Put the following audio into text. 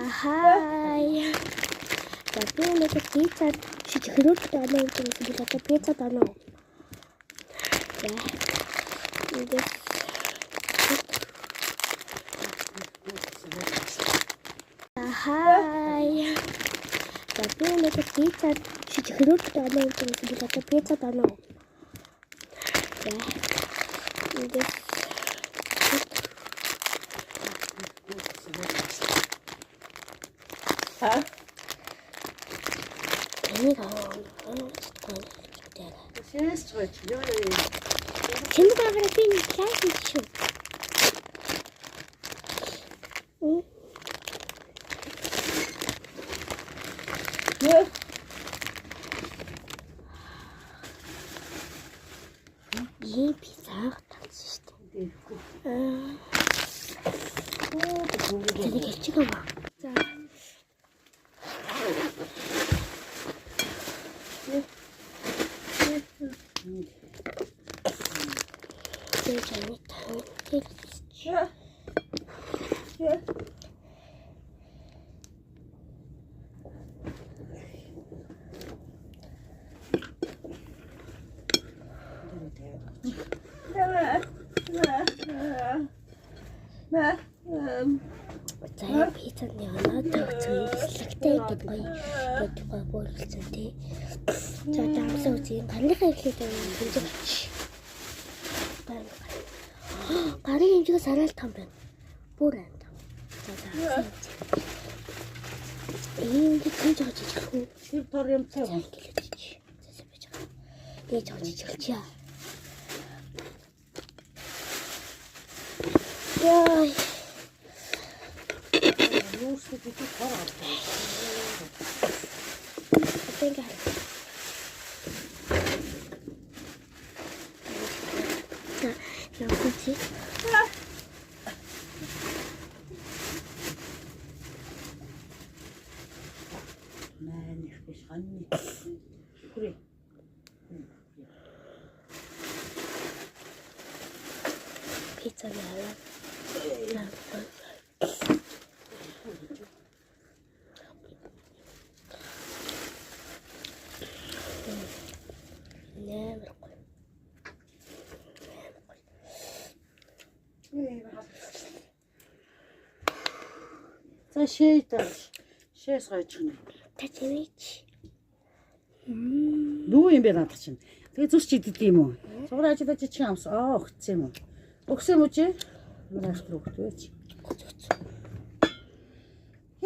Хай. За би нэг пицца шижихрүүл таанаа гэдэг нь би одоо пицца таанаа. Хай. За би нэг пицца шижихрүүл таанаа гэдэг нь би одоо пицца таанаа. Şimdi bana film gelsin şu. Ne? İyi pizza işte. Seni geçecek ama. За пиццаны оноотой зөвлөлттэй гэдэг гоё бөөрөлцөн тий. За дамсаа үзье. Гарныхаа эхлээд хэмжээ болчих. Гарын хэмжээ сараал том байна. Бүр анд. За. Ийм гэж жиж хөө. Шир тор юм цай байна. Ээж жиж хэлчихье. Яй. Юусе би тор авсан. Тэнгэр. Явууч. Наа их биш ганны. Хүрээ. Pizza nella. За шийдэж. Шээс гойчих нь. Тачивич. Дүү юм бэ надад чинь. Тэгээ зүс чи идэв юм уу? Цуграа ажиллаж чи амс. Өгсөн юм уу? Өгсөн юм уу чи? Мараш өгдөг чи.